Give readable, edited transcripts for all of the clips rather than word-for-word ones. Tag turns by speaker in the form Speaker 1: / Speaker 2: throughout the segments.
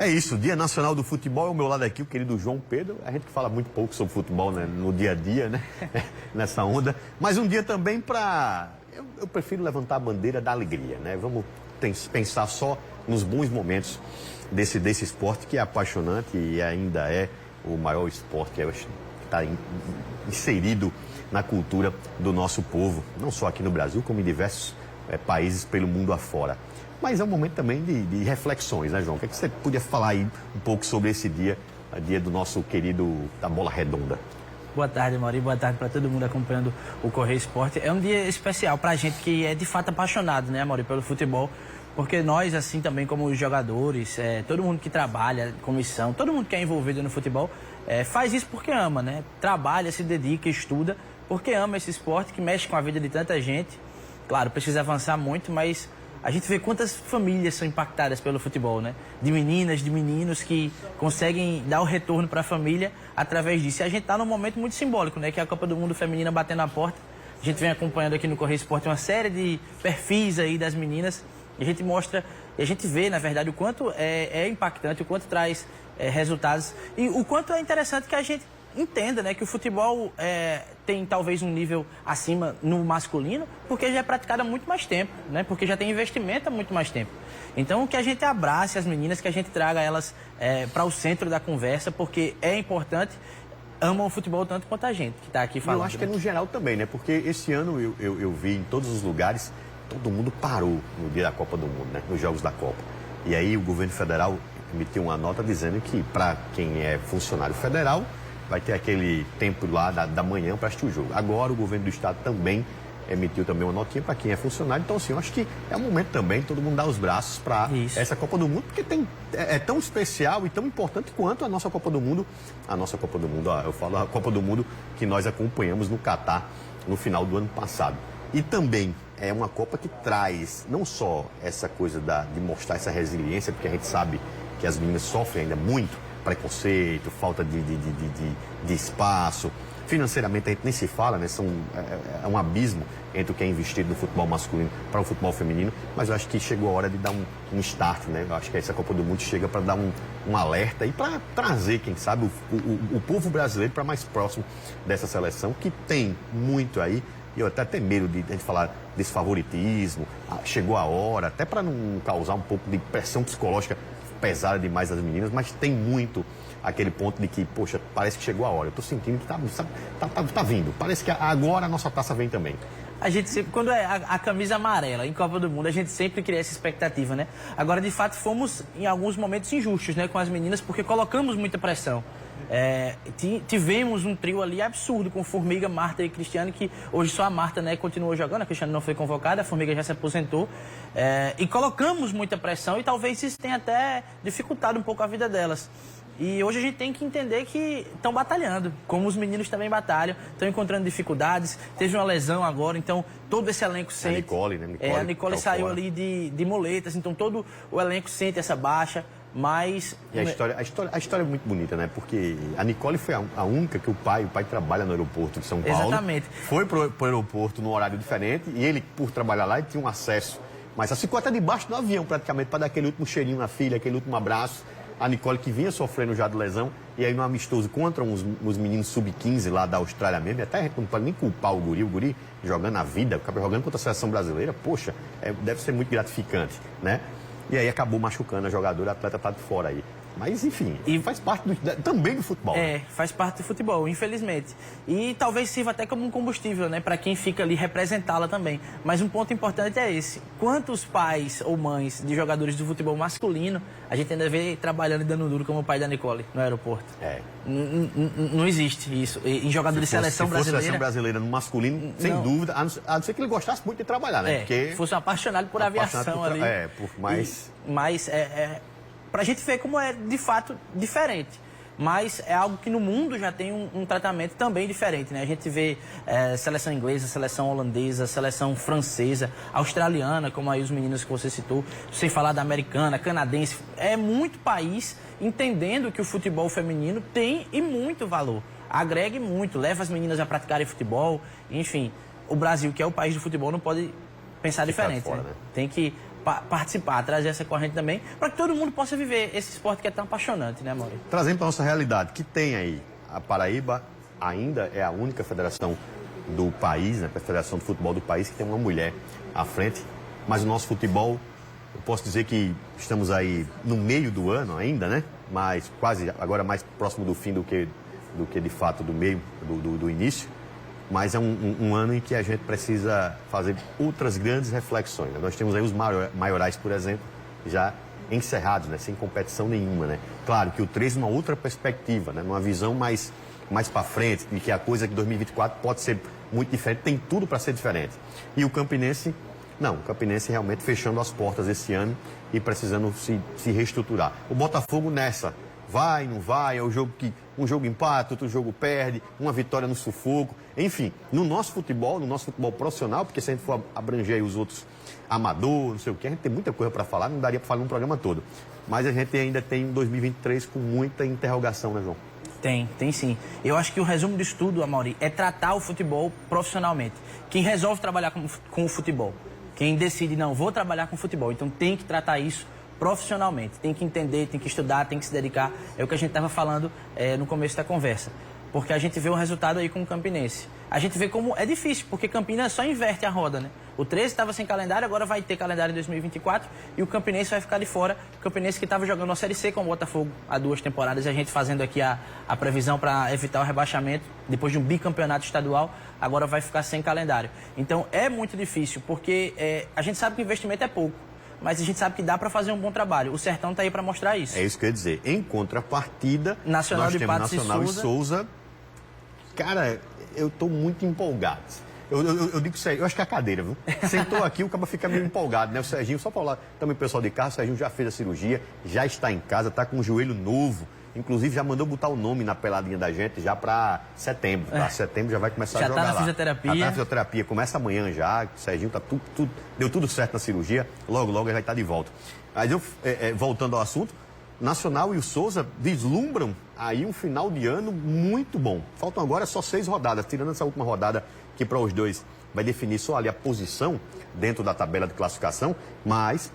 Speaker 1: É isso, Dia Nacional do Futebol, ao meu lado aqui o querido João Pedro. A gente que fala muito pouco sobre futebol, né, no dia a dia, né, nessa onda. Mas um dia também para... Eu prefiro levantar a bandeira da alegria, né? Vamos pensar só nos bons momentos desse esporte que é apaixonante e ainda é o maior esporte que está inserido na cultura do nosso povo. Não só aqui no Brasil, como em diversos países pelo mundo afora. Mas é um momento também de reflexões, né, João? O que você podia falar aí um pouco sobre esse dia, dia do nosso querido da Bola Redonda?
Speaker 2: Boa tarde, Mauri. Boa tarde para todo mundo acompanhando o Correio Esporte. É um dia especial para a gente que é de fato apaixonado, né, Mauri, pelo futebol. Porque nós, assim também como os jogadores, todo mundo que trabalha, comissão, todo mundo que é envolvido no futebol, faz isso porque ama, né? Trabalha, se dedica, estuda, porque ama esse esporte que mexe com a vida de tanta gente. Claro, precisa avançar muito, mas a gente vê quantas famílias são impactadas pelo futebol, né? De meninas, de meninos que conseguem dar o retorno para a família através disso. E a gente está num momento muito simbólico, né? Que é a Copa do Mundo Feminina batendo a porta. A gente vem acompanhando aqui no Correio Esporte uma série de perfis aí das meninas. E a gente mostra, e a gente vê, na verdade, o quanto é impactante, o quanto traz resultados. E o quanto é interessante que a gente entenda, né, que o futebol tem talvez um nível acima no masculino, porque já é praticado há muito mais tempo, né, porque já tem investimento há muito mais tempo. Então, que a gente abrace as meninas, que a gente traga elas para o centro da conversa, porque é importante, amam o futebol tanto quanto a gente que está aqui falando.
Speaker 1: Eu acho que é no geral também, né, porque esse ano eu vi em todos os lugares, todo mundo parou no dia da Copa do Mundo, né, nos Jogos da Copa. E aí o governo federal emitiu uma nota dizendo que para quem é funcionário federal, vai ter aquele tempo lá da manhã para assistir o jogo. Agora o governo do estado também emitiu também uma notinha para quem é funcionário. Então, assim, eu acho que é um momento também todo mundo dar os braços para essa Copa do Mundo, porque é tão especial e tão importante quanto a nossa Copa do Mundo. A nossa Copa do Mundo, eu falo a Copa do Mundo que nós acompanhamos no Catar no final do ano passado. E também é uma Copa que traz não só essa coisa de mostrar essa resiliência, porque a gente sabe que as meninas sofrem ainda muito preconceito, falta de espaço. Financeiramente a gente nem se fala, né? É um abismo entre o que é investido no futebol masculino para o futebol feminino, mas eu acho que chegou a hora de dar um start, né? Eu acho que essa Copa do Mundo chega para dar um alerta e para trazer, quem sabe, o povo brasileiro para mais próximo dessa seleção, que tem muito aí. E eu até tenho medo de a gente falar desse favoritismo, chegou a hora, até para não causar um pouco de pressão psicológica pesada demais das meninas, mas tem muito aquele ponto de que, poxa, parece que chegou a hora. Eu tô sentindo que tá vindo. Parece que agora a nossa taça vem também.
Speaker 2: A gente sempre, quando é a camisa amarela em Copa do Mundo, a gente sempre cria essa expectativa, né? Agora, de fato, fomos em alguns momentos injustos, né, com as meninas, porque colocamos muita pressão. Tivemos um trio ali absurdo com Formiga, Marta e Cristiane, que hoje só a Marta, né, continuou jogando, a Cristiane não foi convocada, a Formiga já se aposentou, e colocamos muita pressão e talvez isso tenha até dificultado um pouco a vida delas. E hoje a gente tem que entender que estão batalhando, como os meninos também batalham, estão encontrando dificuldades, teve uma lesão agora, então todo esse elenco sente...
Speaker 1: A Nicole, né?
Speaker 2: A Nicole saiu ali de moletas, então todo o elenco sente essa baixa. Mas...
Speaker 1: E a história é muito bonita, né? Porque a Nicole foi a única que o pai trabalha no aeroporto de São Paulo.
Speaker 2: Exatamente.
Speaker 1: Foi pro aeroporto num horário diferente e ele, por trabalhar lá, ele tinha um acesso. Mas ficou até debaixo do avião, praticamente, para dar aquele último cheirinho na filha, aquele último abraço. A Nicole, que vinha sofrendo já de lesão, e aí no amistoso contra os meninos sub-15 lá da Austrália mesmo, e até a gente não pode nem culpar o guri jogando a vida, jogando contra a seleção brasileira, poxa, deve ser muito gratificante, né? E aí acabou machucando a jogadora, a atleta tá de fora aí. Mas, enfim, e faz parte também do futebol.
Speaker 2: Faz parte do futebol, infelizmente. E talvez sirva até como um combustível, né, para quem fica ali representá-la também. Mas um ponto importante é esse. Quantos pais ou mães de jogadores do futebol masculino a gente ainda vê trabalhando e dando duro como o pai da Nicole no aeroporto? Não existe isso. Em jogadores de seleção brasileira...
Speaker 1: seleção brasileira no masculino, sem dúvida, a não ser que ele gostasse muito de trabalhar, né?
Speaker 2: Porque fosse um apaixonado por aviação ali. Mas pra gente ver como é, de fato, diferente. Mas é algo que no mundo já tem um tratamento também diferente, né? A gente vê seleção inglesa, seleção holandesa, seleção francesa, australiana, como aí os meninos que você citou, sem falar da americana, canadense. É muito país entendendo que o futebol feminino tem e muito valor. Agrega muito, leva as meninas a praticarem futebol, enfim. O Brasil, que é o país do futebol, não pode pensar diferente,
Speaker 1: fora,
Speaker 2: né? Tem que participar, trazer essa corrente também, para que todo mundo possa viver esse esporte que é tão apaixonante, né, Mauri?
Speaker 1: Trazendo para a nossa realidade, que tem aí, a Paraíba ainda é a única federação do país, né, a federação de futebol do país, que tem uma mulher à frente, mas o nosso futebol, eu posso dizer que estamos aí no meio do ano ainda, né, mas quase agora mais próximo do fim do que de fato do meio, do início, mas é um ano em que a gente precisa fazer outras grandes reflexões. Nós temos aí os maiorais, por exemplo, já encerrados, né, sem competição nenhuma, né. Claro que o 13 uma outra perspectiva, né, numa visão mais para frente, de que a coisa que 2024 pode ser muito diferente, tem tudo para ser diferente. E o Campinense, não, o Campinense realmente fechando as portas esse ano e precisando se reestruturar. O Botafogo nessa, vai, não vai, é o jogo que um jogo empata, outro jogo perde, uma vitória no sufoco. Enfim, no nosso futebol profissional, porque se a gente for abranger aí os outros amador, não sei o que, a gente tem muita coisa para falar, não daria para falar num programa todo. Mas a gente ainda tem um 2023 com muita interrogação, né, João?
Speaker 2: Tem sim. Eu acho que o resumo disso tudo, Amaury, é tratar o futebol profissionalmente. Quem resolve trabalhar com o futebol, quem decide, não, vou trabalhar com futebol, então tem que tratar isso profissionalmente. Tem que entender, tem que estudar, tem que se dedicar. É o que a gente estava falando no começo da conversa. Porque a gente vê o resultado aí com o Campinense. A gente vê como é difícil, porque Campinas só inverte a roda, né? O 13 estava sem calendário, agora vai ter calendário em 2024 e o Campinense vai ficar de fora. O Campinense que estava jogando a Série C com o Botafogo há 2 temporadas, a gente fazendo aqui a previsão para evitar o rebaixamento, depois de um bicampeonato estadual, agora vai ficar sem calendário. Então é muito difícil, porque a gente sabe que o investimento é pouco, mas a gente sabe que dá para fazer um bom trabalho. O Sertão está aí para mostrar isso.
Speaker 1: É isso que eu ia dizer. Em contrapartida,
Speaker 2: Nacional
Speaker 1: nós
Speaker 2: de
Speaker 1: temos
Speaker 2: Patos
Speaker 1: Nacional
Speaker 2: e
Speaker 1: e Souza. Cara, eu tô muito empolgado. Eu digo sério, eu acho que é a cadeira, viu? Sentou aqui, o cara fica meio empolgado, né? O Serginho, só pra falar, também o pessoal de casa, o Serginho já fez a cirurgia, já está em casa, tá com um joelho novo. Inclusive, já mandou botar o nome na peladinha da gente já pra setembro. Tá? Setembro já vai começar a jogar lá.
Speaker 2: Já tá na fisioterapia.
Speaker 1: Já tá na fisioterapia, começa amanhã já. O Serginho tá deu tudo certo na cirurgia, logo ele vai estar de volta. Mas voltando ao assunto, Nacional e o Souza vislumbram aí um final de ano muito bom. Faltam agora só 6 rodadas, tirando essa última rodada que para os dois vai definir só ali a posição dentro da tabela de classificação, mas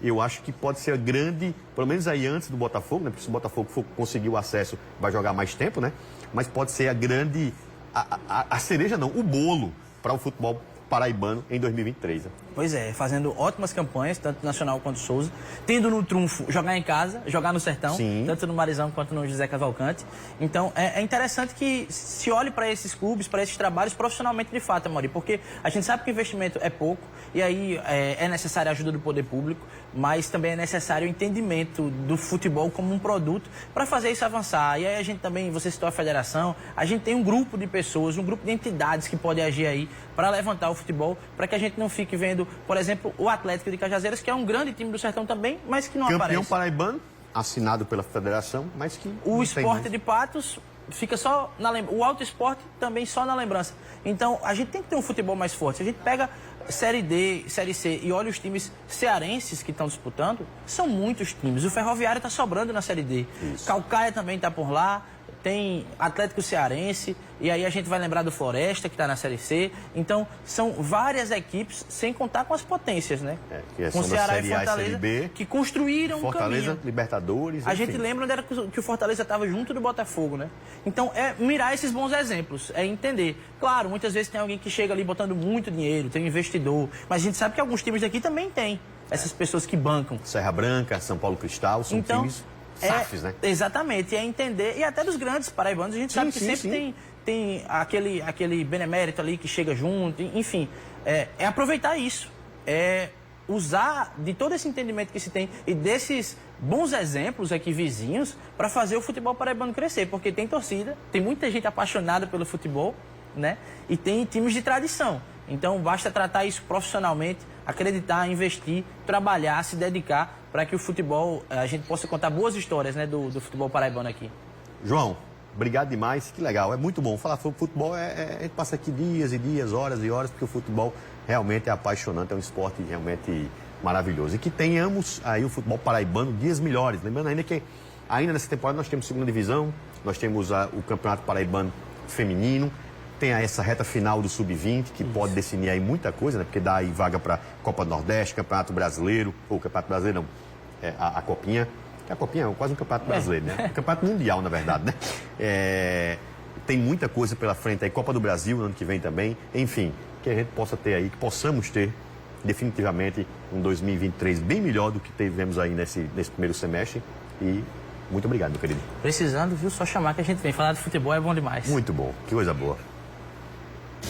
Speaker 1: eu acho que pode ser grande, pelo menos aí antes do Botafogo, né? Porque se o Botafogo conseguir o acesso, vai jogar mais tempo, né? Mas pode ser a grande, a cereja não, o bolo para o futebol paraibano em 2023. Né?
Speaker 2: Pois é, fazendo ótimas campanhas, tanto Nacional quanto Souza, tendo no trunfo jogar em casa, jogar no Sertão,
Speaker 1: Sim.
Speaker 2: tanto no Marizão quanto no José Cavalcante. Então é interessante que se olhe para esses clubes, para esses trabalhos profissionalmente de fato, Amaury, porque a gente sabe que o investimento é pouco e aí é necessária a ajuda do poder público, mas também é necessário o entendimento do futebol como um produto para fazer isso avançar. E aí a gente também, você citou a federação, a gente tem um grupo de pessoas, um grupo de entidades que podem agir aí para levantar o futebol, para que a gente não fique vendo, por exemplo, o Atlético de Cajazeiras, que é um grande time do Sertão também, mas que não
Speaker 1: Campeão
Speaker 2: aparece.
Speaker 1: paraibano, assinado pela federação, mas que
Speaker 2: O Esporte de Patos fica só na lembrança. O Alto Esporte também só na lembrança. Então, a gente tem que ter um futebol mais forte. Se a gente pega Série D, Série C e olha os times cearenses que estão disputando, são muitos times. O Ferroviário está sobrando na Série D.
Speaker 1: Isso.
Speaker 2: Calcaia também está por lá. Tem Atlético Cearense, e aí a gente vai lembrar do Floresta, que está na Série C. Então, são várias equipes, sem contar com as potências, né?
Speaker 1: Que
Speaker 2: com
Speaker 1: são
Speaker 2: Ceará
Speaker 1: da Série
Speaker 2: e
Speaker 1: A e
Speaker 2: Fortaleza,
Speaker 1: Série B,
Speaker 2: que construíram
Speaker 1: Fortaleza,
Speaker 2: um caminho.
Speaker 1: Libertadores,
Speaker 2: A
Speaker 1: enfim.
Speaker 2: gente lembra onde era que o Fortaleza estava junto do Botafogo, né? Então, é mirar esses bons exemplos, é entender. Claro, muitas vezes tem alguém que chega ali botando muito dinheiro, tem um investidor, mas a gente sabe que alguns times daqui também tem essas pessoas que bancam.
Speaker 1: Serra Branca, São Paulo Cristal, são times SAFs, né?
Speaker 2: Exatamente, é entender, e até dos grandes paraibanos, a gente sabe que sempre tem aquele benemérito ali que chega junto, enfim, é aproveitar isso, é usar de todo esse entendimento que se tem e desses bons exemplos aqui vizinhos para fazer o futebol paraibano crescer, porque tem torcida, tem muita gente apaixonada pelo futebol, né? E tem times de tradição. Então, basta tratar isso profissionalmente, acreditar, investir, trabalhar, se dedicar para que o futebol, a gente possa contar boas histórias, né, do futebol paraibano aqui.
Speaker 1: João, obrigado demais, que legal, é muito bom. Falar sobre futebol, a gente passa aqui dias e dias, horas e horas, porque o futebol realmente é apaixonante, é um esporte realmente maravilhoso. E que tenhamos aí o futebol paraibano dias melhores. Lembrando ainda que ainda nessa temporada nós temos segunda divisão, nós temos o Campeonato Paraibano Feminino, tem essa reta final do Sub-20, que pode definir aí muita coisa, né? Porque dá aí vaga para Copa do Nordeste, Campeonato Brasileiro, ou Campeonato Brasileiro não, a Copinha. A Copinha é quase um Campeonato Brasileiro, né? Um Campeonato Mundial, na verdade, né? Tem muita coisa pela frente aí, Copa do Brasil no ano que vem também, enfim, que a gente possa ter aí, que possamos ter definitivamente um 2023 bem melhor do que tivemos aí nesse primeiro semestre. E muito obrigado, meu querido.
Speaker 2: Precisando, viu? Só chamar que a gente vem. Falar de futebol é bom demais.
Speaker 1: Muito bom, que coisa boa.